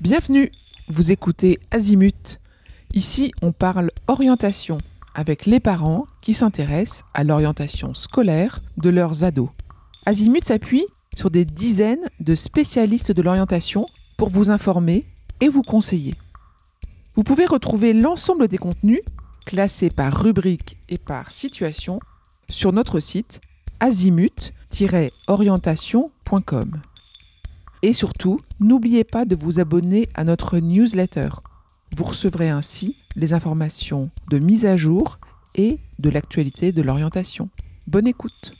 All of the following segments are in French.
Bienvenue, vous écoutez Azimut. Ici, on parle orientation avec les parents qui s'intéressent à l'orientation scolaire de leurs ados. Azimut s'appuie sur des dizaines de spécialistes de l'orientation pour vous informer et vous conseiller. Vous pouvez retrouver l'ensemble des contenus classés par rubrique et par situation sur notre site azimut-orientation.com. Et surtout, n'oubliez pas de vous abonner à notre newsletter. Vous recevrez ainsi les informations de mise à jour et de l'actualité de l'orientation. Bonne écoute.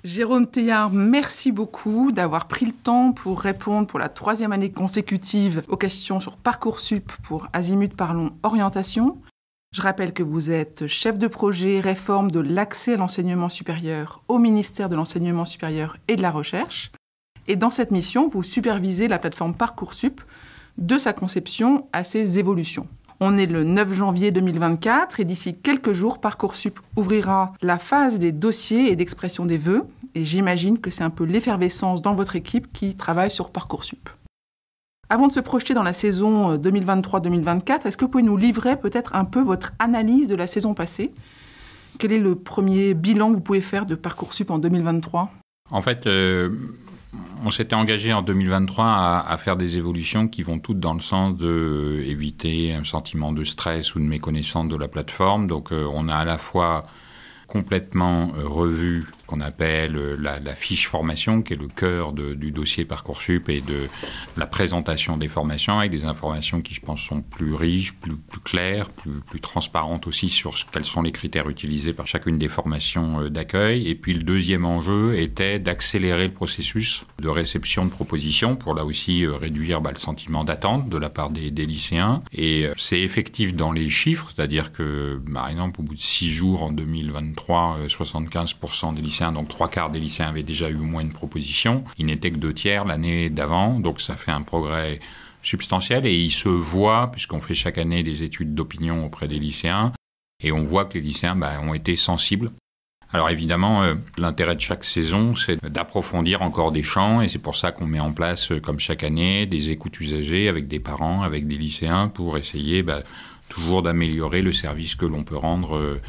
Jérôme Théard, merci beaucoup d'avoir pris le temps pour répondre pour la 3e année consécutive aux questions sur Parcoursup pour Azimut Parlons Orientation. Je rappelle que vous êtes chef de projet réforme de l'accès à l'enseignement supérieur au ministère de l'Enseignement supérieur et de la Recherche. Et dans cette mission, vous supervisez la plateforme Parcoursup de sa conception à ses évolutions. On est le 9 janvier 2024 et d'ici quelques jours, Parcoursup ouvrira la phase des dossiers et d'expression des vœux. Et j'imagine que c'est un peu l'effervescence dans votre équipe qui travaille sur Parcoursup. Avant de se projeter dans la saison 2023-2024, est-ce que vous pouvez nous livrer peut-être un peu votre analyse de la saison passée ? Quel est le premier bilan que vous pouvez faire de Parcoursup en 2023 ? En fait, on s'était engagé en 2023 à faire des évolutions qui vont toutes dans le sens d'éviter un sentiment de stress ou de méconnaissance de la plateforme. Donc on a à la fois complètement revu ce qu'on appelle la fiche formation, qui est le cœur du dossier Parcoursup et de la présentation des formations, avec des informations qui, je pense, sont plus riches, plus claires, plus transparentes aussi sur quels sont les critères utilisés par chacune des formations d'accueil. Et puis le deuxième enjeu était d'accélérer le processus de réception de propositions pour là aussi réduire le sentiment d'attente de la part des lycéens. Et c'est effectif dans les chiffres, c'est-à-dire que, par exemple, au bout de 6 jours en 2023, 75% des lycéens, donc 3/4 des lycéens avaient déjà eu au moins une proposition. Il n'était que 2/3 l'année d'avant, donc ça fait un progrès substantiel et il se voit, puisqu'on fait chaque année des études d'opinion auprès des lycéens, et on voit que les lycéens ont été sensibles. Alors évidemment, l'intérêt de chaque saison, c'est d'approfondir encore des champs, et c'est pour ça qu'on met en place, comme chaque année, des écoutes usagées avec des parents, avec des lycéens, pour essayer toujours d'améliorer le service que l'on peut rendre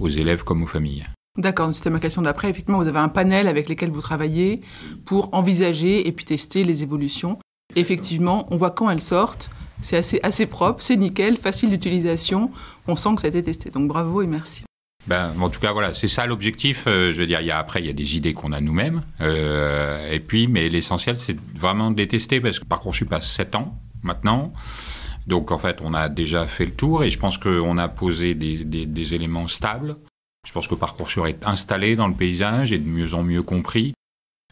aux élèves comme aux familles. D'accord, c'était ma question d'après. Effectivement, vous avez un panel avec lequel vous travaillez pour envisager et puis tester les évolutions. Et effectivement, on voit quand elles sortent, c'est assez propre, c'est nickel, facile d'utilisation. On sent que ça a été testé. Donc bravo et merci. En tout cas, voilà, c'est ça l'objectif. Je veux dire, il y a des idées qu'on a nous-mêmes. Mais l'essentiel, c'est vraiment de les tester parce que Parcoursup a 7 ans maintenant. Donc, en fait, on a déjà fait le tour et je pense qu'on a posé des éléments stables. Je pense que Parcoursup est installé dans le paysage et de mieux en mieux compris.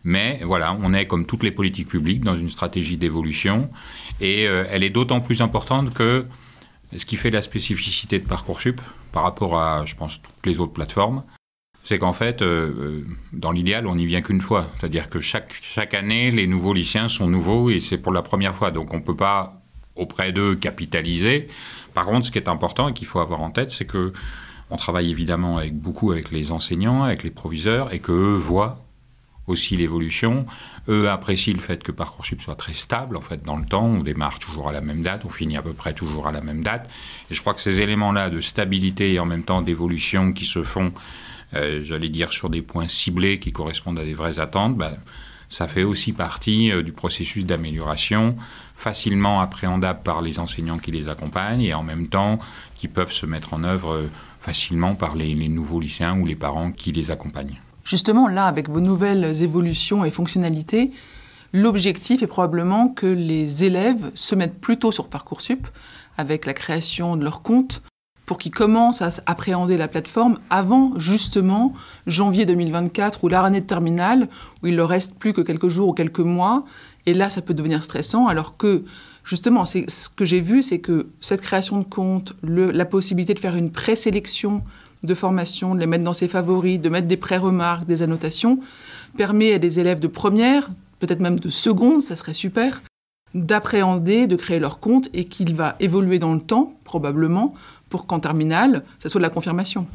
Mais voilà, on est, comme toutes les politiques publiques, dans une stratégie d'évolution. Et elle est d'autant plus importante que ce qui fait la spécificité de Parcoursup par rapport à, je pense, toutes les autres plateformes, c'est qu'en fait, dans l'idéal, on n'y vient qu'une fois. C'est-à-dire que chaque année, les nouveaux lycéens sont nouveaux et c'est pour la première fois. Donc on ne peut pas, auprès d'eux, capitaliser. Par contre, ce qui est important et qu'il faut avoir en tête, c'est que on travaille évidemment beaucoup avec les enseignants, avec les proviseurs, et qu'eux voient aussi l'évolution. Eux apprécient le fait que Parcoursup soit très stable, en fait, dans le temps. On démarre toujours à la même date, on finit à peu près toujours à la même date. Et je crois que ces éléments-là de stabilité et en même temps d'évolution qui se font, j'allais dire, sur des points ciblés qui correspondent à des vraies attentes, ça fait aussi partie du processus d'amélioration, facilement appréhendable par les enseignants qui les accompagnent et en même temps qui peuvent se mettre en œuvre facilement par les nouveaux lycéens ou les parents qui les accompagnent. Justement, là, avec vos nouvelles évolutions et fonctionnalités, l'objectif est probablement que les élèves se mettent plus tôt sur Parcoursup avec la création de leur compte pour qu'ils commencent à appréhender la plateforme avant, justement, janvier 2024 ou leur année de terminale, où il leur reste plus que quelques jours ou quelques mois. Et là, ça peut devenir stressant, alors que, justement, ce que j'ai vu, c'est que cette création de compte, la possibilité de faire une présélection de formation, de les mettre dans ses favoris, de mettre des pré-remarques, des annotations, permet à des élèves de première, peut-être même de seconde, ça serait super, d'appréhender, de créer leur compte et qu'il va évoluer dans le temps, probablement, pour qu'en terminale, ça soit de la confirmation.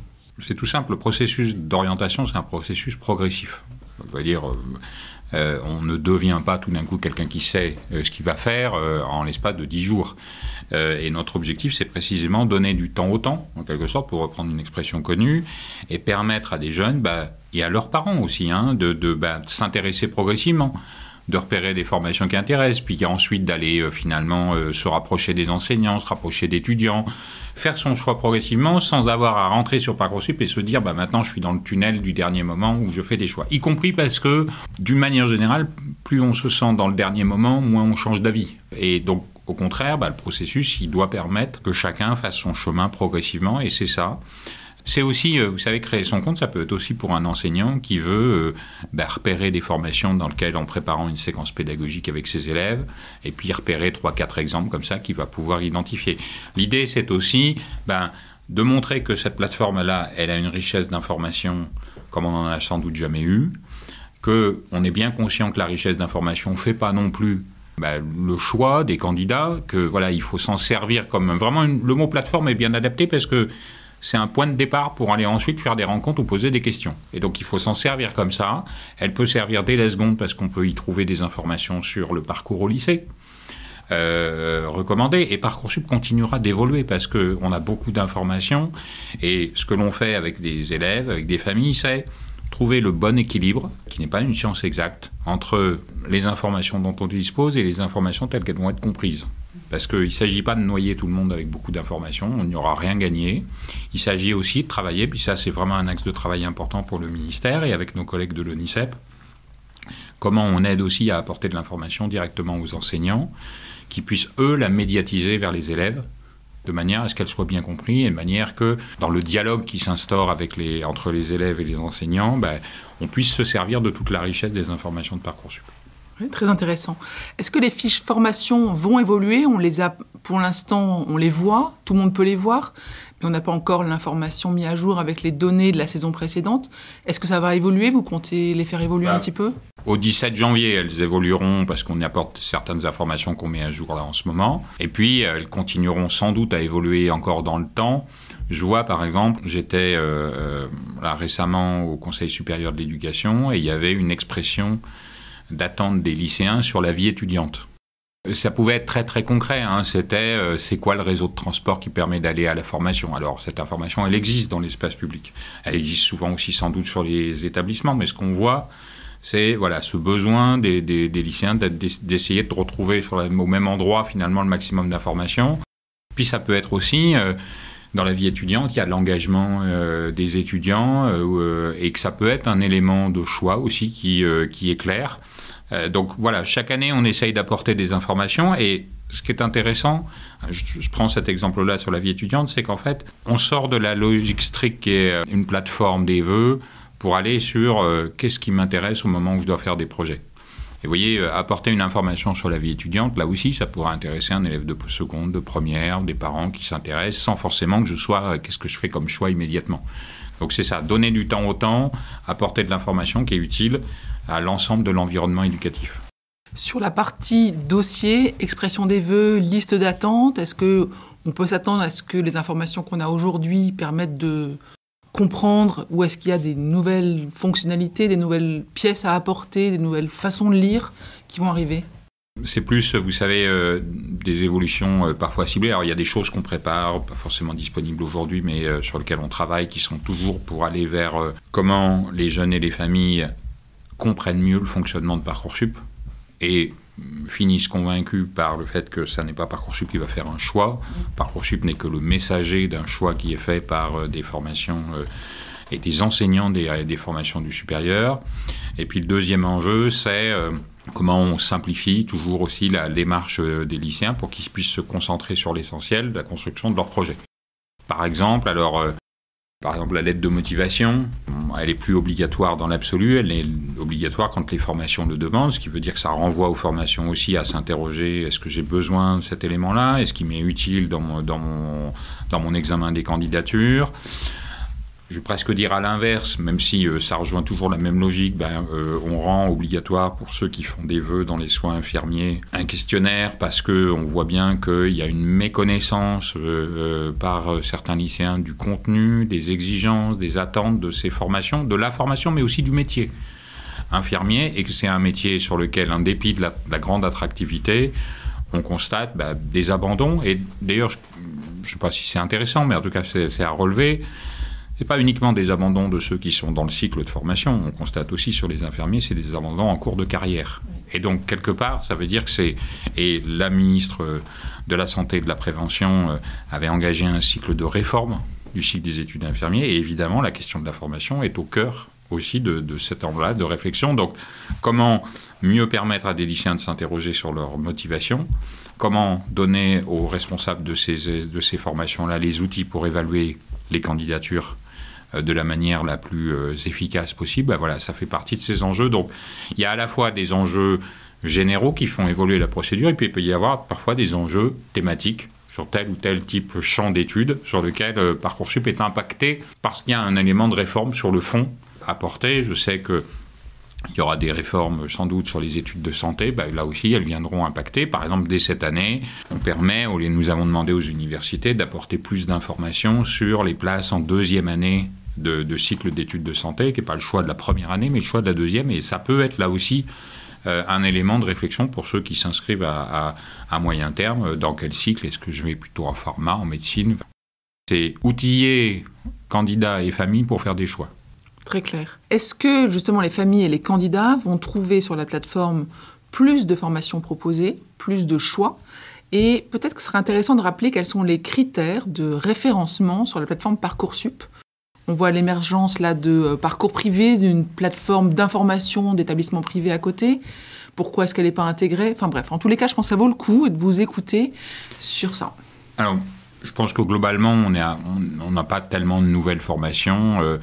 C'est tout simple, le processus d'orientation, c'est un processus progressif. On va dire, On ne devient pas tout d'un coup quelqu'un qui sait ce qu'il va faire en l'espace de 10 jours. Et notre objectif, c'est précisément donner du temps au temps, en quelque sorte, pour reprendre une expression connue, et permettre à des jeunes, et à leurs parents aussi, de s'intéresser progressivement, de repérer des formations qui intéressent, puis ensuite d'aller finalement se rapprocher des enseignants, se rapprocher d'étudiants, faire son choix progressivement sans avoir à rentrer sur Parcoursup et se dire maintenant je suis dans le tunnel du dernier moment où je fais des choix. Y compris parce que, d'une manière générale, plus on se sent dans le dernier moment, moins on change d'avis. Et donc, au contraire, le processus, il doit permettre que chacun fasse son chemin progressivement, et c'est ça. C'est aussi, vous savez, créer son compte, ça peut être aussi pour un enseignant qui veut repérer des formations dans lesquelles, en préparant une séquence pédagogique avec ses élèves, et puis repérer 3-4 exemples comme ça qu'il va pouvoir identifier. L'idée, c'est aussi de montrer que cette plateforme-là, elle a une richesse d'informations comme on n'en a sans doute jamais eu, qu'on est bien conscient que la richesse d'informations ne fait pas non plus le choix des candidats, que il faut s'en servir comme vraiment le mot plateforme est bien adapté parce que c'est un point de départ pour aller ensuite faire des rencontres ou poser des questions. Et donc, il faut s'en servir comme ça. Elle peut servir dès la seconde parce qu'on peut y trouver des informations sur le parcours au lycée, recommandé. Et Parcoursup continuera d'évoluer parce qu'on a beaucoup d'informations. Et ce que l'on fait avec des élèves, avec des familles, c'est trouver le bon équilibre, qui n'est pas une science exacte, entre les informations dont on dispose et les informations telles qu'elles vont être comprises. Parce qu'il ne s'agit pas de noyer tout le monde avec beaucoup d'informations, on n'y aura rien gagné. Il s'agit aussi de travailler, puis ça c'est vraiment un axe de travail important pour le ministère et avec nos collègues de l'ONICEP, comment on aide aussi à apporter de l'information directement aux enseignants, qui puissent eux la médiatiser vers les élèves, de manière à ce qu'elle soit bien comprise et de manière que dans le dialogue qui s'instaure entre les élèves et les enseignants, on puisse se servir de toute la richesse des informations de Parcoursup. Oui, très intéressant. Est-ce que les fiches formation vont évoluer ? On les a, pour l'instant, on les voit, tout le monde peut les voir, mais on n'a pas encore l'information mise à jour avec les données de la saison précédente. Est-ce que ça va évoluer ? Vous comptez les faire évoluer un petit peu ? Au 17 janvier, elles évolueront parce qu'on y apporte certaines informations qu'on met à jour là en ce moment. Et puis, elles continueront sans doute à évoluer encore dans le temps. Je vois, par exemple, j'étais là récemment au Conseil supérieur de l'éducation et il y avait une expression d'attente des lycéens sur la vie étudiante. Ça pouvait être très très concret, c'était c'est quoi le réseau de transport qui permet d'aller à la formation. Alors cette information, elle existe dans l'espace public. Elle existe souvent aussi sans doute sur les établissements, mais ce qu'on voit, c'est ce besoin des lycéens d'essayer de retrouver au même endroit finalement le maximum d'informations. Puis ça peut être aussi dans la vie étudiante, il y a l'engagement des étudiants et que ça peut être un élément de choix aussi qui est clair. Donc chaque année, on essaye d'apporter des informations et ce qui est intéressant, je prends cet exemple-là sur la vie étudiante, c'est qu'en fait, on sort de la logique stricte qui est une plateforme des vœux pour aller sur qu'est-ce qui m'intéresse au moment où je dois faire des projets. Et vous voyez, apporter une information sur la vie étudiante, là aussi, ça pourrait intéresser un élève de seconde, de première, des parents qui s'intéressent, sans forcément que je sois, qu'est-ce que je fais comme choix immédiatement. Donc c'est ça, donner du temps au temps, apporter de l'information qui est utile à l'ensemble de l'environnement éducatif. Sur la partie dossier, expression des vœux, liste d'attente, est-ce qu'on peut s'attendre à ce que les informations qu'on a aujourd'hui permettent de comprendre ou est-ce qu'il y a des nouvelles fonctionnalités, des nouvelles pièces à apporter, des nouvelles façons de lire qui vont arriver ? C'est plus, vous savez, des évolutions parfois ciblées. Alors, il y a des choses qu'on prépare, pas forcément disponibles aujourd'hui, mais sur lesquelles on travaille, qui sont toujours pour aller vers comment les jeunes et les familles comprennent mieux le fonctionnement de Parcoursup et finissent convaincus par le fait que ça n'est pas Parcoursup qui va faire un choix. Parcoursup n'est que le messager d'un choix qui est fait par des formations et des enseignants des formations du supérieur. Et puis le deuxième enjeu, c'est comment on simplifie toujours aussi la démarche des lycéens pour qu'ils puissent se concentrer sur l'essentiel de la construction de leur projet. Par exemple, la lettre de motivation, elle est plus obligatoire dans l'absolu, elle est obligatoire quand les formations le demandent, ce qui veut dire que ça renvoie aux formations aussi à s'interroger, est-ce que j'ai besoin de cet élément-là, est-ce qu'il m'est utile dans mon examen des candidatures. Je vais presque dire à l'inverse, même si ça rejoint toujours la même logique, on rend obligatoire pour ceux qui font des vœux dans les soins infirmiers un questionnaire parce qu'on voit bien qu'il y a une méconnaissance par certains lycéens du contenu, des exigences, des attentes de ces formations, de la formation mais aussi du métier. infirmier et que c'est un métier sur lequel, en dépit de la grande attractivité, on constate des abandons. Et d'ailleurs, je ne sais pas si c'est intéressant, mais en tout cas, c'est à relever. Ce n'est pas uniquement des abandons de ceux qui sont dans le cycle de formation. On constate aussi sur les infirmiers, c'est des abandons en cours de carrière. Et donc, quelque part, ça veut dire que c'est... Et la ministre de la Santé et de la Prévention avait engagé un cycle de réforme du cycle des études d'infirmiers. Et évidemment, la question de la formation est au cœur aussi de cet angle-là de réflexion. Donc, comment mieux permettre à des lycéens de s'interroger sur leur motivation ? Comment donner aux responsables de ces formations-là les outils pour évaluer les candidatures de la manière la plus efficace possible? Voilà, ça fait partie de ces enjeux. Donc, il y a à la fois des enjeux généraux qui font évoluer la procédure, et puis il peut y avoir parfois des enjeux thématiques sur tel ou tel type champ d'études sur lequel Parcoursup est impacté parce qu'il y a un élément de réforme sur le fond apporté. Je sais qu'il y aura des réformes sans doute sur les études de santé. Là aussi, elles viendront impacter. Par exemple, dès cette année, nous avons demandé aux universités d'apporter plus d'informations sur les places en deuxième année de cycle d'études de santé, qui n'est pas le choix de la première année, mais le choix de la deuxième. Et ça peut être là aussi un élément de réflexion pour ceux qui s'inscrivent à moyen terme. Dans quel cycle? Est-ce que je vais plutôt en pharma, en médecine? C'est outiller candidats et familles pour faire des choix. Très clair. Est-ce que justement les familles et les candidats vont trouver sur la plateforme plus de formations proposées, plus de choix? Et peut-être que ce serait intéressant de rappeler quels sont les critères de référencement sur la plateforme Parcoursup. On voit l'émergence là de parcours privés, d'une plateforme d'information d'établissements privés à côté. Pourquoi est-ce qu'elle n'est pas intégrée? Enfin bref, en tous les cas, je pense que ça vaut le coup de vous écouter sur ça. Alors, je pense que globalement, on n'a pas tellement de nouvelles formations.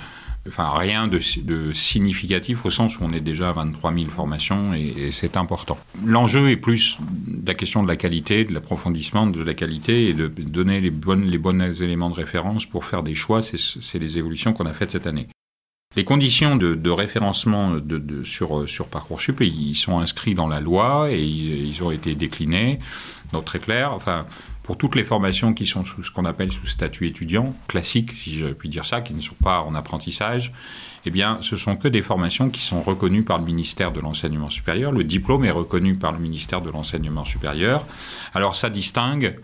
Rien de significatif au sens où on est déjà à 23 000 formations et c'est important. L'enjeu est plus la question de la qualité, de l'approfondissement de la qualité et de donner les bons éléments de référence pour faire des choix. C'est les évolutions qu'on a faites cette année. Les conditions de référencement sur Parcoursup, ils sont inscrits dans la loi et ils ont été déclinés. Donc très clair, pour toutes les formations qui sont sous ce qu'on appelle sous statut étudiant, classique, si je puis dire ça, qui ne sont pas en apprentissage, eh bien, ce sont que des formations qui sont reconnues par le ministère de l'Enseignement supérieur. Le diplôme est reconnu par le ministère de l'Enseignement supérieur. Alors, ça distingue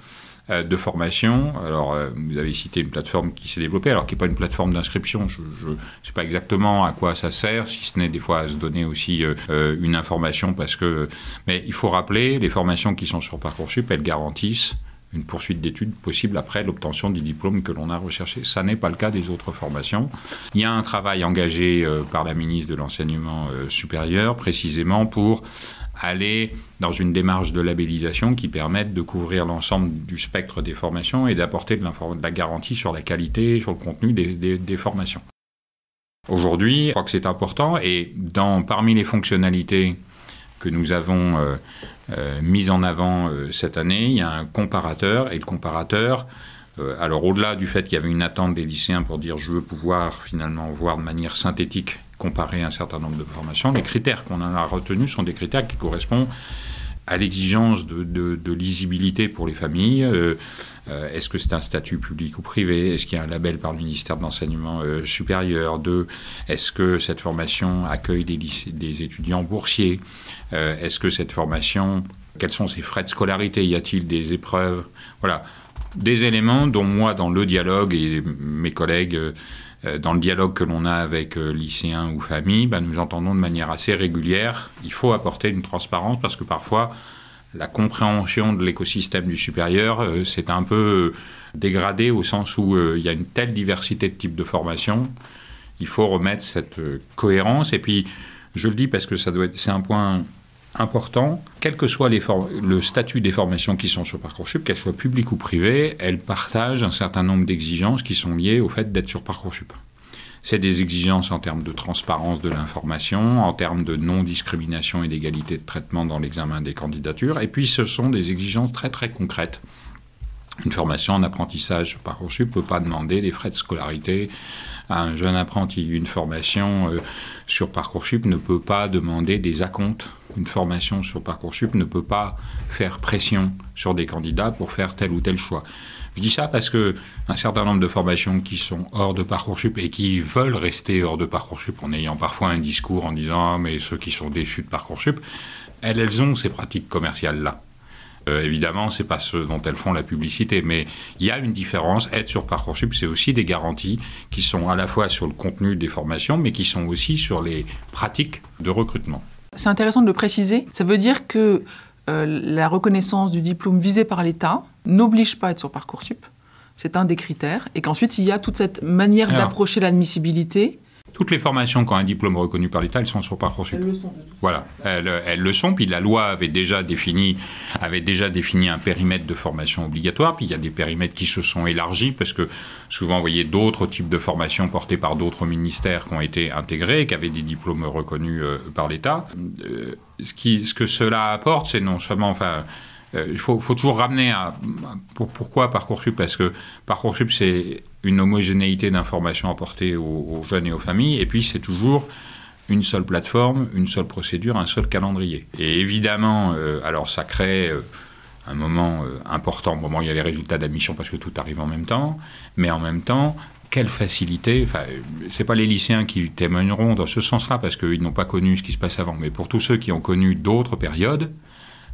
de formation. Alors, vous avez cité une plateforme qui s'est développée, alors qui n'est pas une plateforme d'inscription. Je ne sais pas exactement à quoi ça sert, si ce n'est des fois à se donner aussi une information, mais il faut rappeler, les formations qui sont sur Parcoursup, elles garantissent une poursuite d'études possible après l'obtention du diplôme que l'on a recherché. Ça n'est pas le cas des autres formations. Il y a un travail engagé par la ministre de l'Enseignement supérieur, précisément pour aller dans une démarche de labellisation qui permette de couvrir l'ensemble du spectre des formations et d'apporter de la garantie sur la qualité, sur le contenu des formations. Aujourd'hui, je crois que c'est important et parmi les fonctionnalités que nous avons mise en avant cette année, il y a un comparateur, et le comparateur, alors au-delà du fait qu'il y avait une attente des lycéens pour dire je veux pouvoir finalement voir de manière synthétique, comparer un certain nombre de formations, les critères qu'on en a retenus sont des critères qui correspondent à l'exigence de lisibilité pour les familles. Est-ce que c'est un statut public ou privé? Est-ce qu'il y a un label par le ministère de l'Enseignement supérieur? Est-ce que cette formation accueille des étudiants boursiers? Est-ce que cette formation, quels sont ses frais de scolarité? Y a-t-il des épreuves? Voilà, des éléments dont moi, dans le dialogue, et mes collègues, dans le dialogue que l'on a avec lycéens ou familles, nous entendons de manière assez régulière. Il faut apporter une transparence parce que parfois, la compréhension de l'écosystème du supérieur, c'est un peu dégradé au sens où il y a une telle diversité de types de formations. Il faut remettre cette cohérence. Et puis, je le dis parce que c'est un point important. Quel que soit le statut des formations qui sont sur Parcoursup, qu'elles soient publiques ou privées, elles partagent un certain nombre d'exigences qui sont liées au fait d'être sur Parcoursup. C'est des exigences en termes de transparence de l'information, en termes de non-discrimination et d'égalité de traitement dans l'examen des candidatures. Et puis, ce sont des exigences très, très concrètes. Une formation en apprentissage sur Parcoursup ne peut pas demander des frais de scolarité à un jeune apprenti. Une formation sur Parcoursup ne peut pas demander des acomptes. Une formation sur Parcoursup ne peut pas faire pression sur des candidats pour faire tel ou tel choix. Je dis ça parce que un certain nombre de formations qui sont hors de Parcoursup et qui veulent rester hors de Parcoursup en ayant parfois un discours en disant « Ah, mais ceux qui sont déçus de Parcoursup », elles ont ces pratiques commerciales-là. Évidemment, ce n'est pas ce dont elles font la publicité, mais il y a une différence. Être sur Parcoursup, c'est aussi des garanties qui sont à la fois sur le contenu des formations, mais qui sont aussi sur les pratiques de recrutement. C'est intéressant de le préciser. Ça veut dire que la reconnaissance du diplôme visé par l'État n'oblige pas à être sur Parcoursup. C'est un des critères. Et qu'ensuite, il y a toute cette manière d'approcher l'admissibilité. Toutes les formations qui ont un diplôme reconnu par l'État, elles sont sur Parcoursup. Elles le sont. Voilà, elles le sont. Puis la loi avait déjà défini un périmètre de formation obligatoire. Puis il y a des périmètres qui se sont élargis parce que souvent, vous voyez d'autres types de formations portées par d'autres ministères qui ont été intégrés et qui avaient des diplômes reconnus par l'État. Ce que cela apporte, c'est non seulement... il faut toujours ramener à... Pourquoi Parcoursup ? Parce que Parcoursup, c'est une homogénéité d'informations apportées aux jeunes et aux familles, et puis c'est toujours une seule plateforme, une seule procédure, un seul calendrier. Et évidemment, alors ça crée un moment important, au moment où il y a les résultats d'admission, parce que tout arrive en même temps, mais en même temps, quelle facilité, c'est pas les lycéens qui témoigneront dans ce sens-là, parce qu'ils n'ont pas connu ce qui se passe avant, mais pour tous ceux qui ont connu d'autres périodes,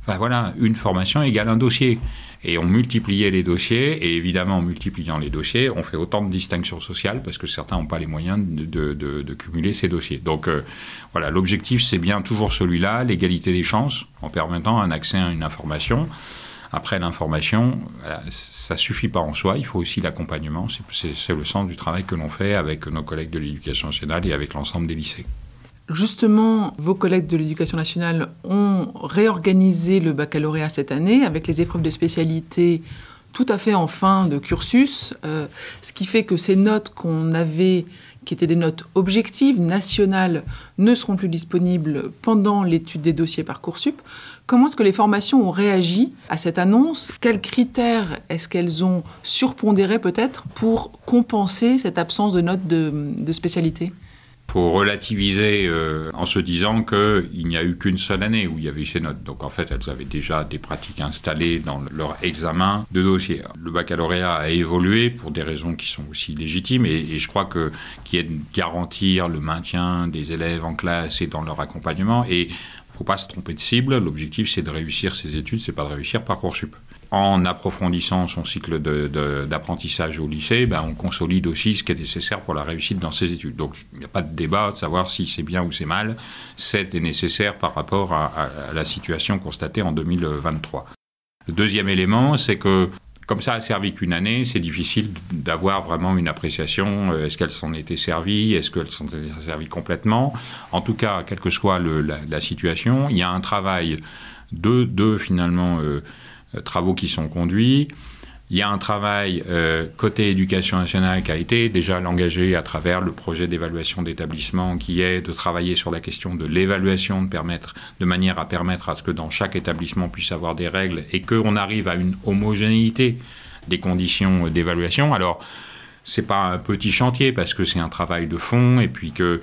voilà, une formation égale un dossier. Et on multipliait les dossiers, et évidemment, en multipliant les dossiers, on fait autant de distinctions sociales, parce que certains n'ont pas les moyens de cumuler ces dossiers. Donc, voilà, l'objectif, c'est bien toujours celui-là, l'égalité des chances, en permettant un accès à une information. Après, l'information, voilà, ça ne suffit pas en soi, il faut aussi l'accompagnement. C'est le sens du travail que l'on fait avec nos collègues de l'Éducation nationale et avec l'ensemble des lycées. Justement, vos collègues de l'Éducation nationale ont réorganisé le baccalauréat cette année avec les épreuves de spécialité tout à fait en fin de cursus, ce qui fait que ces notes qu'on avait, qui étaient des notes objectives, nationales, ne seront plus disponibles pendant l'étude des dossiers Parcoursup. Comment est-ce que les formations ont réagi à cette annonce ? Quels critères est-ce qu'elles ont surpondéré peut-être pour compenser cette absence de notes de spécialité ? Il faut relativiser en se disant qu'il n'y a eu qu'une seule année où il y avait ces notes. Donc en fait, elles avaient déjà des pratiques installées dans leur examen de dossier. Le baccalauréat a évolué pour des raisons qui sont aussi légitimes et je crois qu'il y a de garantir le maintien des élèves en classe et dans leur accompagnement. Et il ne faut pas se tromper de cible. L'objectif, c'est de réussir ses études, c'est pas de réussir Parcoursup. En approfondissant son cycle d'apprentissage au lycée, on consolide aussi ce qui est nécessaire pour la réussite dans ses études. Donc il n'y a pas de débat de savoir si c'est bien ou c'est mal. C'est nécessaire par rapport à la situation constatée en 2023. Le deuxième élément, c'est que comme ça a servi qu'une année, c'est difficile d'avoir vraiment une appréciation. Est-ce qu'elles s'en étaient servies ? Est-ce qu'elles s'en étaient servies complètement ? En tout cas, quelle que soit la situation, il y a un travail finalement... travaux qui sont conduits. Il y a un travail côté éducation nationale qui a été déjà engagé à travers le projet d'évaluation d'établissement qui est de travailler sur la question de l'évaluation, de manière à permettre à ce que dans chaque établissement puisse avoir des règles et qu'on arrive à une homogénéité des conditions d'évaluation. Alors, c'est pas un petit chantier parce que c'est un travail de fond et puis que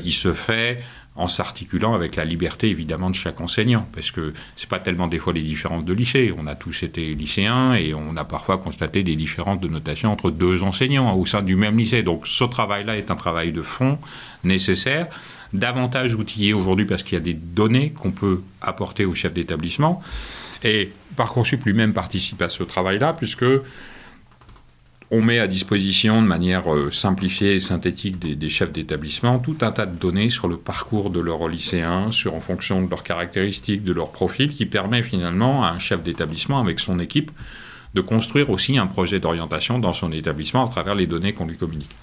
il se fait en s'articulant avec la liberté, évidemment, de chaque enseignant. Parce que c'est pas tellement des fois les différences de lycée. On a tous été lycéens et on a parfois constaté des différences de notation entre deux enseignants au sein du même lycée. Donc ce travail-là est un travail de fond nécessaire, davantage outillé aujourd'hui parce qu'il y a des données qu'on peut apporter au chef d'établissement. Et Parcoursup lui-même participe à ce travail-là puisque on met à disposition de manière simplifiée et synthétique des chefs d'établissement tout un tas de données sur le parcours de leurs lycéens, en fonction de leurs caractéristiques, de leur profil, qui permet finalement à un chef d'établissement avec son équipe de construire aussi un projet d'orientation dans son établissement à travers les données qu'on lui communique.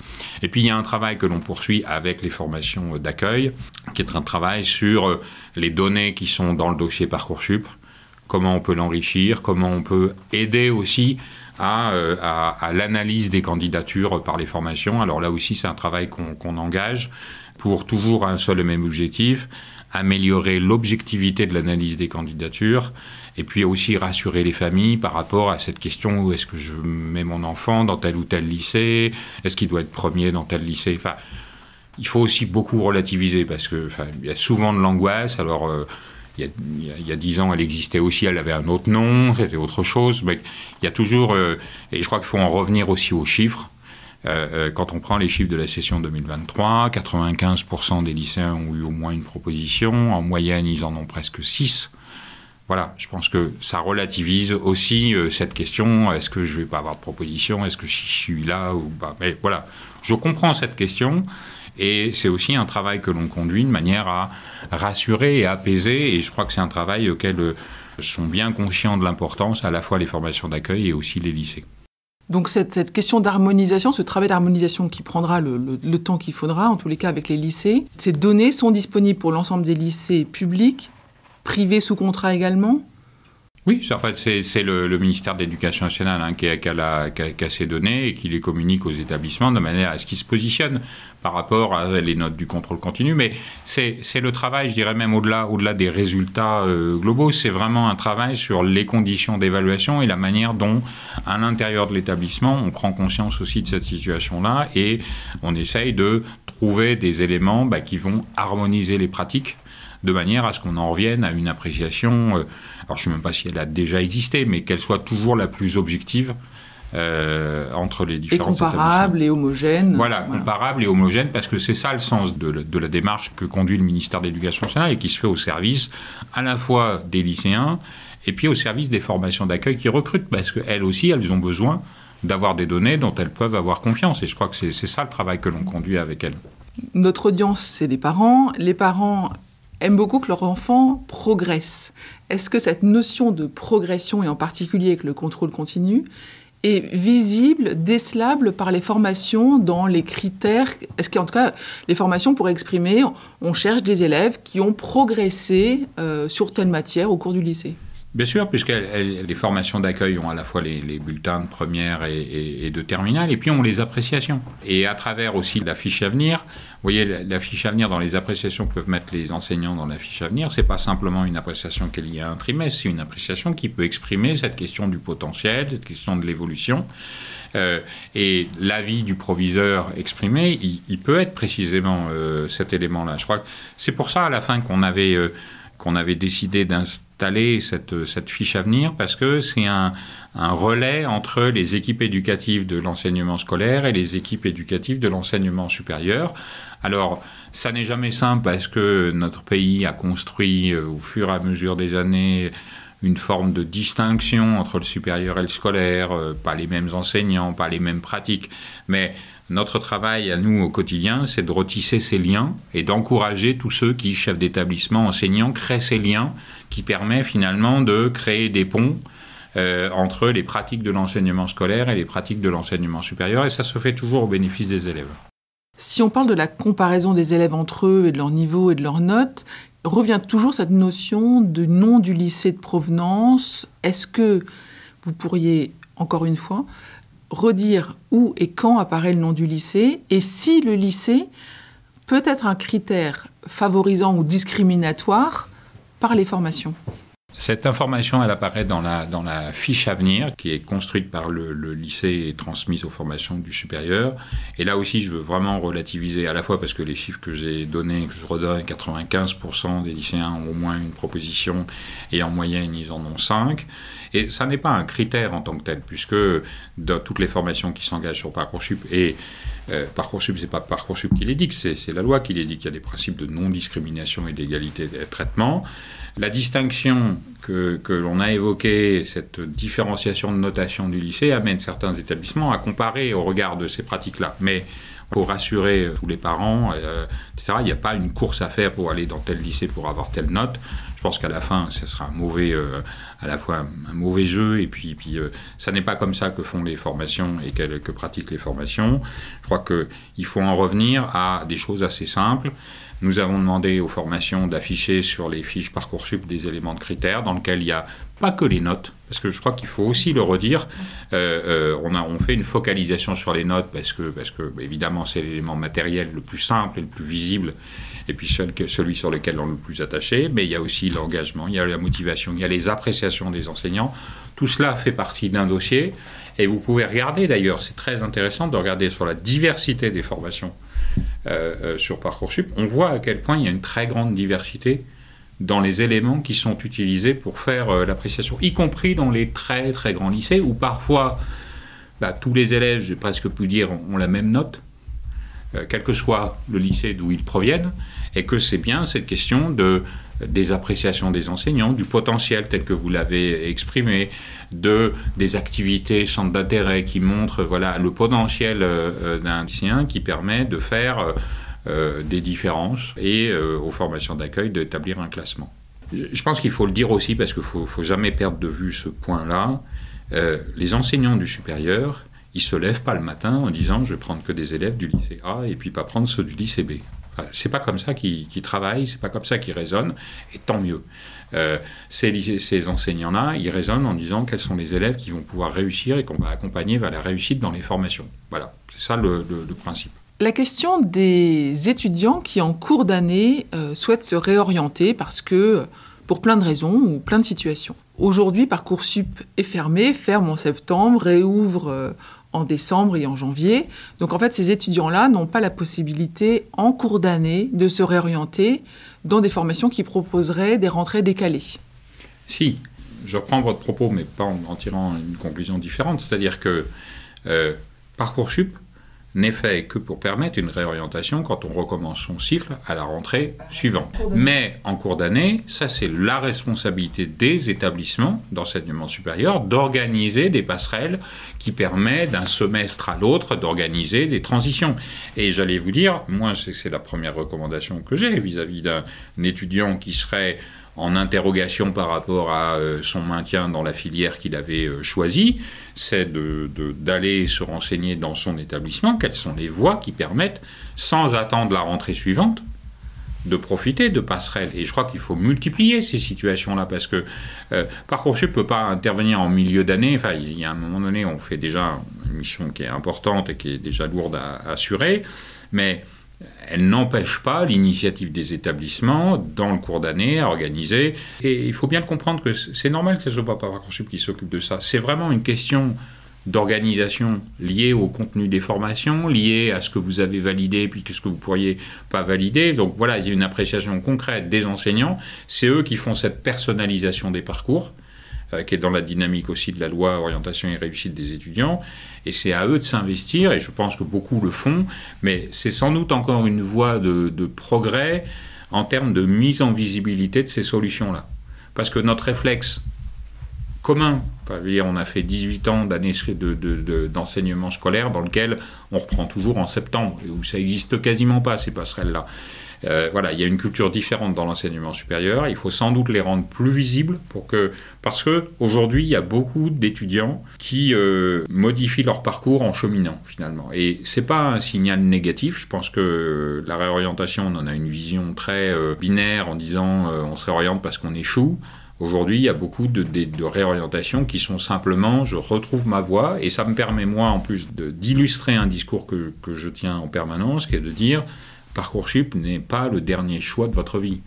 Et puis il y a un travail que l'on poursuit avec les formations d'accueil, qui est un travail sur les données qui sont dans le dossier Parcoursup, comment on peut l'enrichir, comment on peut aider aussi à l'analyse des candidatures par les formations. Alors là aussi, c'est un travail qu'on engage pour toujours un seul et même objectif, améliorer l'objectivité de l'analyse des candidatures et puis aussi rassurer les familles par rapport à cette question où est-ce que je mets mon enfant dans tel ou tel lycée, est-ce qu'il doit être premier dans tel lycée. Il faut aussi beaucoup relativiser parce qu'il y a souvent de l'angoisse. Alors, il y a 10 ans, elle existait aussi, elle avait un autre nom, c'était autre chose. Mais il y a toujours, et je crois qu'il faut en revenir aussi aux chiffres. Quand on prend les chiffres de la session 2023, 95% des lycéens ont eu au moins une proposition. En moyenne, ils en ont presque 6. Voilà, je pense que ça relativise aussi cette question, est-ce que je ne vais pas avoir de proposition, est-ce que je suis là ou pas. Mais voilà, je comprends cette question. Et c'est aussi un travail que l'on conduit de manière à rassurer et apaiser. Et je crois que c'est un travail auquel sont bien conscients de l'importance, à la fois les formations d'accueil et aussi les lycées. Donc cette question d'harmonisation, ce travail d'harmonisation qui prendra le temps qu'il faudra, en tous les cas avec les lycées, ces données sont disponibles pour l'ensemble des lycées publics, privés sous contrat également ? Oui, en fait, c'est le ministère de l'Éducation nationale qui a ces données et qui les communique aux établissements de manière à ce qu'ils se positionnent par rapport à les notes du contrôle continu. Mais c'est le travail, je dirais même au-delà des résultats globaux, c'est vraiment un travail sur les conditions d'évaluation et la manière dont, à l'intérieur de l'établissement, on prend conscience aussi de cette situation-là et on essaye de trouver des éléments qui vont harmoniser les pratiques de manière à ce qu'on en revienne à une appréciation, alors je ne sais même pas si elle a déjà existé, mais qu'elle soit toujours la plus objective entre les différents établissements. Et comparable et homogène. Voilà, comparable et homogène, parce que c'est ça le sens de la démarche que conduit le ministère de l'Éducation nationale et qui se fait au service à la fois des lycéens et puis au service des formations d'accueil qui recrutent, parce qu'elles aussi, elles ont besoin d'avoir des données dont elles peuvent avoir confiance. Et je crois que c'est ça le travail que l'on conduit avec elles. Notre audience, c'est des parents. Les parents aiment beaucoup que leur enfant progresse. Est-ce que cette notion de progression, et en particulier avec le contrôle continu, est visible, décelable par les formations dans les critères? Est-ce qu'en tout cas, les formations pourraient exprimer, on cherche des élèves qui ont progressé sur telle matière au cours du lycée? Bien sûr, puisque les formations d'accueil ont à la fois les bulletins de première et de terminale, et puis ont les appréciations. Et à travers aussi la fiche à venir, vous voyez, la fiche à venir dans les appréciations que peuvent mettre les enseignants dans la fiche à venir, c'est pas simplement une appréciation qui est liée à un trimestre, c'est une appréciation qui peut exprimer cette question du potentiel, cette question de l'évolution. Et l'avis du proviseur exprimé, il peut être précisément cet élément-là. Je crois que c'est pour ça, à la fin, qu'on avait décidé d'installer cette fiche à venir, parce que c'est un relais entre les équipes éducatives de l'enseignement scolaire et les équipes éducatives de l'enseignement supérieur. Alors, ça n'est jamais simple parce que notre pays a construit au fur et à mesure des années une forme de distinction entre le supérieur et le scolaire, pas les mêmes enseignants, pas les mêmes pratiques, mais notre travail à nous au quotidien, c'est de retisser ces liens et d'encourager tous ceux qui, chefs d'établissement, enseignants, créent ces liens qui permettent finalement de créer des ponts entre les pratiques de l'enseignement scolaire et les pratiques de l'enseignement supérieur, et ça se fait toujours au bénéfice des élèves. Si on parle de la comparaison des élèves entre eux et de leur niveau et de leurs notes, revient toujours cette notion du nom du lycée de provenance. Est-ce que vous pourriez, encore une fois, redire où et quand apparaît le nom du lycée, et si le lycée peut être un critère favorisant ou discriminatoire par les formations? Cette information, elle apparaît dans la fiche à venir, qui est construite par le lycée et transmise aux formations du supérieur. Et là aussi, je veux vraiment relativiser, à la fois parce que les chiffres que j'ai donnés, que je redonne, 95% des lycéens ont au moins une proposition, et en moyenne, ils en ont 5. Et ça n'est pas un critère en tant que tel, puisque dans toutes les formations qui s'engagent sur Parcoursup, et Parcoursup, c'est pas Parcoursup qui l'édicte, c'est la loi qui l'édicte. Il y a des principes de non-discrimination et d'égalité de traitement. La distinction que l'on a évoquée, cette différenciation de notation du lycée, amène certains établissements à comparer au regard de ces pratiques-là. Mais pour rassurer tous les parents, etc., il n'y a pas une course à faire pour aller dans tel lycée pour avoir telle note. Je pense qu'à la fin, ce sera à la fois un mauvais jeu, et puis ça n'est pas comme ça que font les formations et que pratiquent les formations. Je crois qu'il faut en revenir à des choses assez simples. Nous avons demandé aux formations d'afficher sur les fiches Parcoursup des éléments de critères dans lesquels il n'y a pas que les notes, parce que je crois qu'il faut aussi le redire. On fait une focalisation sur les notes parce que évidemment, c'est l'élément matériel le plus simple et le plus visible, et puis celui sur lequel on est le plus attaché. Mais il y a aussi l'engagement, il y a la motivation, il y a les appréciations des enseignants. Tout cela fait partie d'un dossier. Et vous pouvez regarder, d'ailleurs, c'est très intéressant de regarder sur la diversité des formations sur Parcoursup. On voit à quel point il y a une très grande diversité dans les éléments qui sont utilisés pour faire l'appréciation, y compris dans les très très grands lycées où parfois tous les élèves, j'ai presque pu dire, ont la même note, quel que soit le lycée d'où ils proviennent, et que c'est bien cette question des appréciations des enseignants, du potentiel tel que vous l'avez exprimé, des activités centres d'intérêt qui montrent le potentiel d'un lycéen qui permet de faire des différences et aux formations d'accueil d'établir un classement. Je pense qu'il faut le dire aussi parce qu'il ne faut jamais perdre de vue ce point-là. Les enseignants du supérieur, ils ne se lèvent pas le matin en disant « je vais prendre que des élèves du lycée A et puis pas prendre ceux du lycée B ». C'est pas comme ça qu'ils travaillent, c'est pas comme ça qu'ils raisonnent, et tant mieux. Ces enseignants-là, ils raisonnent en disant quels sont les élèves qui vont pouvoir réussir et qu'on va accompagner vers la réussite dans les formations. Voilà, c'est ça le principe. La question des étudiants qui, en cours d'année, souhaitent se réorienter parce que, pour plein de raisons ou plein de situations. Aujourd'hui, Parcoursup est ferme en septembre, réouvre en décembre et en janvier. Donc en fait, ces étudiants-là n'ont pas la possibilité, en cours d'année, de se réorienter dans des formations qui proposeraient des rentrées décalées. Si, je reprends votre propos, mais pas en tirant une conclusion différente. C'est-à-dire que Parcoursup n'est fait que pour permettre une réorientation quand on recommence son cycle à la rentrée suivante. Mais en cours d'année, ça c'est la responsabilité des établissements d'enseignement supérieur d'organiser des passerelles qui permettent d'un semestre à l'autre d'organiser des transitions. Et j'allais vous dire, moi c'est la première recommandation que j'ai vis-à-vis d'un étudiant qui serait en interrogation par rapport à son maintien dans la filière qu'il avait choisie, c'est d'aller se renseigner dans son établissement quelles sont les voies qui permettent, sans attendre la rentrée suivante, de profiter de passerelles. Et je crois qu'il faut multiplier ces situations-là, parce que Parcoursup ne peut pas intervenir en milieu d'année. Enfin, il y a un moment donné, on fait déjà une mission qui est importante et qui est déjà lourde à assurer, mais elle n'empêche pas l'initiative des établissements dans le cours d'année à organiser. Et il faut bien le comprendre que c'est normal que ce ne soit pas Parcoursup qui s'occupe de ça. C'est vraiment une question d'organisation liée au contenu des formations, liée à ce que vous avez validé puis ce que vous ne pourriez pas valider. Donc voilà, il y a une appréciation concrète des enseignants. C'est eux qui font cette personnalisation des parcours, qui est dans la dynamique aussi de la loi orientation et réussite des étudiants. Et c'est à eux de s'investir, et je pense que beaucoup le font, mais c'est sans doute encore une voie de progrès en termes de mise en visibilité de ces solutions-là. Parce que notre réflexe commun, on a fait 18 ans d'années d'enseignement scolaire dans lequel on reprend toujours en septembre, et où ça n'existe quasiment pas, ces passerelles-là. Il y a une culture différente dans l'enseignement supérieur. Il faut sans doute les rendre plus visibles parce qu'aujourd'hui, il y a beaucoup d'étudiants qui modifient leur parcours en cheminant, finalement. Et ce n'est pas un signal négatif. Je pense que la réorientation, on en a une vision très binaire en disant on se réoriente parce qu'on échoue. Aujourd'hui, il y a beaucoup de réorientations qui sont simplement « je retrouve ma voie » et ça me permet, moi, en plus, d'illustrer un discours que je tiens en permanence, qui est de dire « Parcoursup n'est pas le dernier choix de votre vie.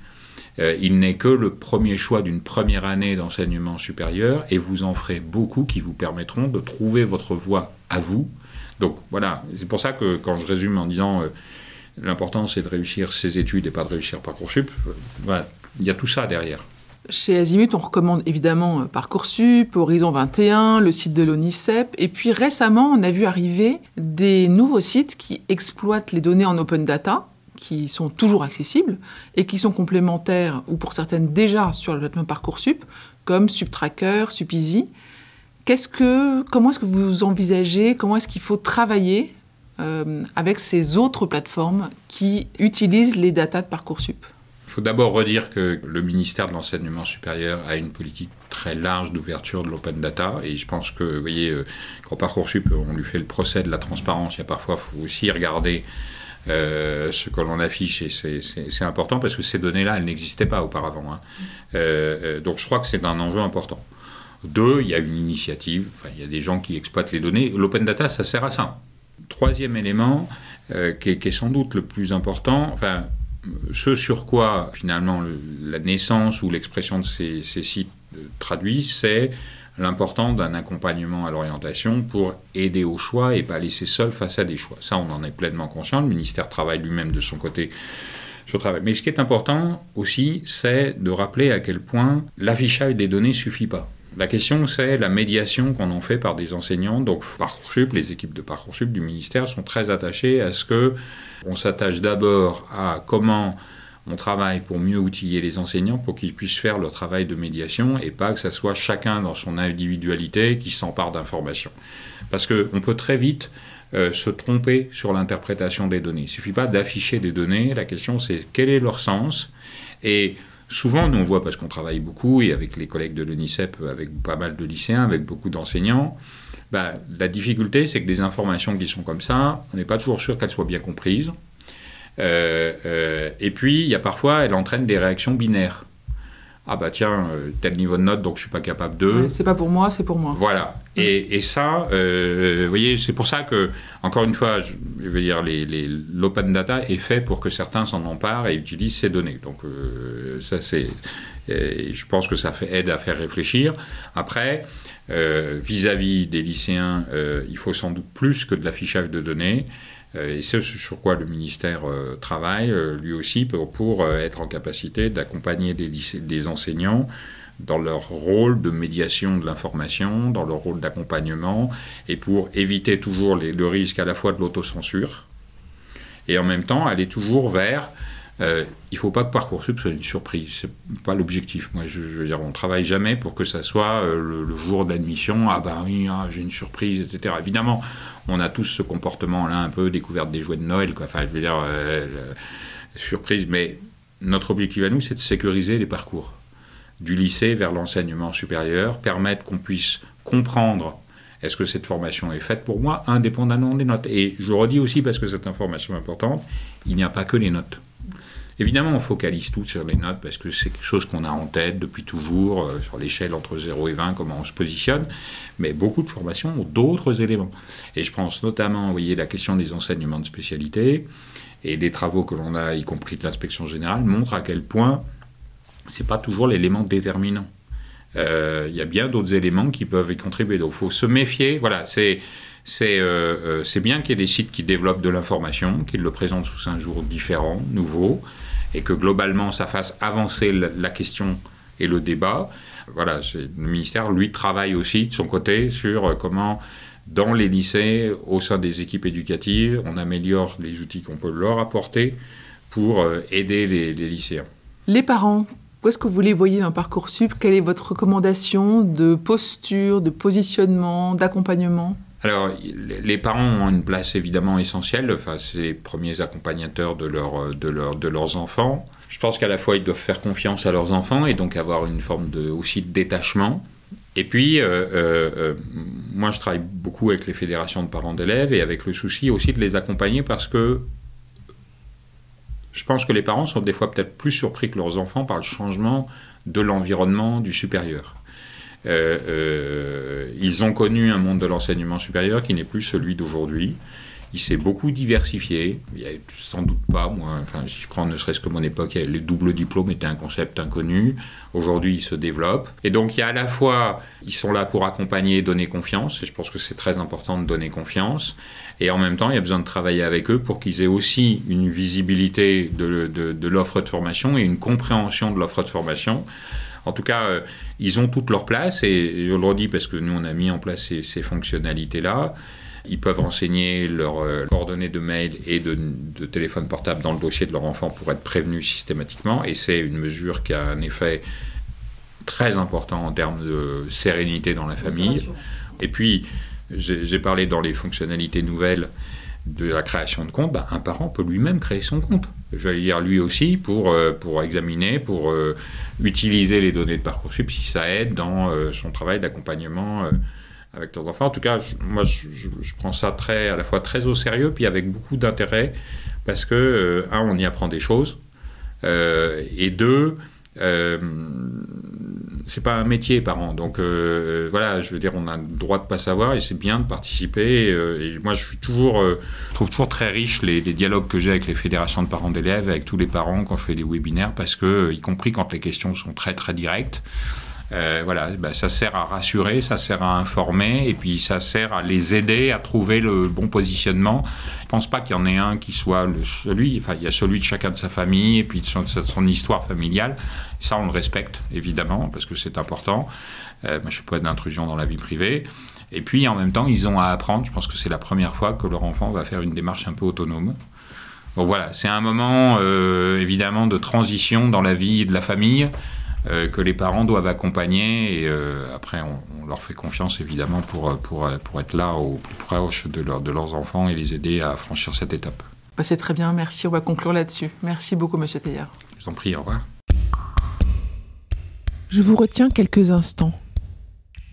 Il n'est que le premier choix d'une première année d'enseignement supérieur et vous en ferez beaucoup qui vous permettront de trouver votre voie à vous. » Donc voilà, c'est pour ça que quand je résume en disant l'important c'est de réussir ses études et pas de réussir Parcoursup, il y a tout ça derrière. Chez Azimut, on recommande évidemment Parcoursup, Horizon 21, le site de l'ONICEP. Et puis récemment, on a vu arriver des nouveaux sites qui exploitent les données en open data, qui sont toujours accessibles et qui sont complémentaires, ou pour certaines déjà sur le plateforme Parcoursup, comme SupTracker, SupEasy. Comment est-ce que vous envisagez, comment est-ce qu'il faut travailler avec ces autres plateformes qui utilisent les datas de Parcoursup ? Il faut d'abord redire que le ministère de l'Enseignement supérieur a une politique très large d'ouverture de l'open data. Et je pense que, vous voyez, quand Parcoursup, on lui fait le procès de la transparence, il y a parfois, il faut aussi regarder ce que l'on affiche. Et c'est important parce que ces données-là, elles n'existaient pas auparavant. Donc je crois que c'est un enjeu important. 2, il y a une initiative, il y a des gens qui exploitent les données. L'open data, ça sert à ça. 3e élément, qui est sans doute le plus important, ce sur quoi, finalement, la naissance ou l'expression de ces sites traduit, c'est l'importance d'un accompagnement à l'orientation pour aider au choix et pas laisser seul face à des choix. Ça, on en est pleinement conscient. Le ministère travaille lui-même de son côté sur le travail. Mais ce qui est important aussi, c'est de rappeler à quel point l'affichage des données ne suffit pas. La question, c'est la médiation qu'on en fait par des enseignants. Donc Parcoursup, les équipes de Parcoursup du ministère sont très attachées à ce qu'on s'attache d'abord à comment on travaille pour mieux outiller les enseignants pour qu'ils puissent faire leur travail de médiation et pas que ça soit chacun dans son individualité qui s'empare d'informations. Parce qu'on peut très vite se tromper sur l'interprétation des données. Il ne suffit pas d'afficher des données, la question c'est quel est leur sens. Et souvent, nous on voit, parce qu'on travaille beaucoup, et avec les collègues de l'ONICEP, avec pas mal de lycéens, avec beaucoup d'enseignants, la difficulté c'est que des informations qui sont comme ça, on n'est pas toujours sûr qu'elles soient bien comprises. Et puis, il y a parfois, elles entraînent des réactions binaires. Ah bah tiens, tel niveau de note, donc je suis pas capable de... Ouais, c'est pas pour moi, c'est pour moi. Voilà. Et ça, vous voyez, c'est pour ça que, encore une fois, je veux dire, l'open data est fait pour que certains s'en emparent et utilisent ces données. Donc ça, c'est... je pense que ça aide à faire réfléchir. Après, vis-à-vis des lycéens, il faut sans doute plus que de l'affichage de données. Et c'est sur quoi le ministère travaille, lui aussi, pour être en capacité d'accompagner des enseignants dans leur rôle de médiation de l'information, dans leur rôle d'accompagnement, et pour éviter toujours le risque à la fois de l'autocensure, et en même temps aller toujours vers... il ne faut pas que Parcoursup soit une surprise, c'est pas l'objectif. Moi, je veux dire, on ne travaille jamais pour que ça soit le jour d'admission, ah ben oui, j'ai une surprise, etc. Évidemment, on a tous ce comportement-là, un peu découverte des jouets de Noël, quoi. Enfin, je veux dire, surprise, mais notre objectif à nous, c'est de sécuriser les parcours du lycée vers l'enseignement supérieur, permettre qu'on puisse comprendre est-ce que cette formation est faite pour moi, indépendamment des notes. Et je redis aussi, parce que cette information est importante, il n'y a pas que les notes. Évidemment, on focalise tout sur les notes parce que c'est quelque chose qu'on a en tête depuis toujours, sur l'échelle entre 0 et 20, comment on se positionne. Mais beaucoup de formations ont d'autres éléments. Et je pense notamment, vous voyez, la question des enseignements de spécialité et les travaux que l'on a, y compris de l'inspection générale, montrent à quel point ce n'est pas toujours l'élément déterminant. Il y a bien d'autres éléments qui peuvent y contribuer. Donc il faut se méfier. Voilà, c'est bien qu'il y ait des sites qui développent de l'information, qu'ils le présentent sous un jour différent, nouveau, et que globalement ça fasse avancer la question et le débat. Voilà, le ministère, lui, travaille aussi de son côté sur comment, dans les lycées, au sein des équipes éducatives, on améliore les outils qu'on peut leur apporter pour aider les lycéens. Les parents, où est-ce que vous les voyez dans Parcoursup? Quelle est votre recommandation de posture, de positionnement, d'accompagnement? Alors, les parents ont une place évidemment essentielle. Enfin, c'est les premiers accompagnateurs de leurs enfants. Je pense qu'à la fois, ils doivent faire confiance à leurs enfants et donc avoir une forme aussi de détachement. Et puis, moi, je travaille beaucoup avec les fédérations de parents d'élèves et avec le souci aussi de les accompagner parce que je pense que les parents sont des fois peut-être plus surpris que leurs enfants par le changement de l'environnement du supérieur. Ils ont connu un monde de l'enseignement supérieur qui n'est plus celui d'aujourd'hui. Il s'est beaucoup diversifié. Il n'y a sans doute pas, moi, enfin, si je prends ne serait-ce que mon époque, le double diplôme était un concept inconnu. Aujourd'hui, il se développe. Et donc, il y a à la fois, ils sont là pour accompagner et donner confiance. Et je pense que c'est très important de donner confiance. Et en même temps, il y a besoin de travailler avec eux pour qu'ils aient aussi une visibilité de l'offre de formation et une compréhension de l'offre de formation. En tout cas, ils ont toute leur place. Et je le redis parce que nous, on a mis en place ces fonctionnalités-là. Ils peuvent renseigner leurs coordonnées de mail et de téléphone portable dans le dossier de leur enfant pour être prévenus systématiquement. Et c'est une mesure qui a un effet très important en termes de sérénité dans la famille. Et puis, j'ai parlé dans les fonctionnalités nouvelles de la création de compte. Un parent peut lui-même créer son compte. Je vais dire lui aussi pour examiner, pour utiliser les données de Parcoursup si ça aide dans son travail d'accompagnement avec leurs enfants. En tout cas, moi, je prends ça à la fois très au sérieux, puis avec beaucoup d'intérêt, parce que, on y apprend des choses, et deux, c'est pas un métier, parents. Donc, voilà, je veux dire, on a le droit de pas savoir, et c'est bien de participer. Et moi, je trouve toujours très riche les dialogues que j'ai avec les fédérations de parents d'élèves, avec tous les parents quand je fais des webinaires, parce que, y compris quand les questions sont très, très directes, Ça sert à rassurer, ça sert à informer, et puis ça sert à les aider à trouver le bon positionnement. Je ne pense pas qu'il y en ait un qui soit il y a celui de chacun de sa famille, et puis de son histoire familiale. Ça, on le respecte, évidemment, parce que c'est important. Moi, je ne fais pas d'intrusion dans la vie privée. Et puis, en même temps, ils ont à apprendre. Je pense que c'est la première fois que leur enfant va faire une démarche un peu autonome. Donc voilà, c'est un moment, évidemment, de transition dans la vie de la famille, que les parents doivent accompagner, et après on leur fait confiance évidemment pour être là au plus proche de leurs enfants et les aider à franchir cette étape. C'est très bien, merci, on va conclure là-dessus. Merci beaucoup Monsieur Teilhard. Je vous en prie, au revoir. Je vous retiens quelques instants.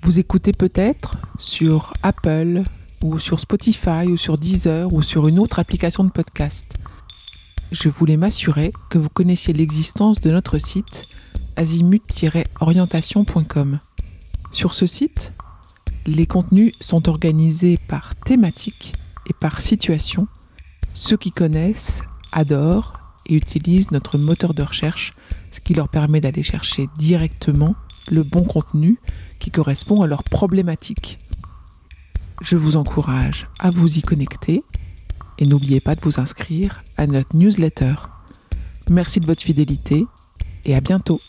Vous écoutez peut-être sur Apple ou sur Spotify ou sur Deezer ou sur une autre application de podcast. Je voulais m'assurer que vous connaissiez l'existence de notre site azimut-orientation.com. Sur ce site, les contenus sont organisés par thématique et par situation. Ceux qui connaissent adorent et utilisent notre moteur de recherche, ce qui leur permet d'aller chercher directement le bon contenu qui correspond à leurs problématiques. Je vous encourage à vous y connecter et n'oubliez pas de vous inscrire à notre newsletter. Merci de votre fidélité et à bientôt.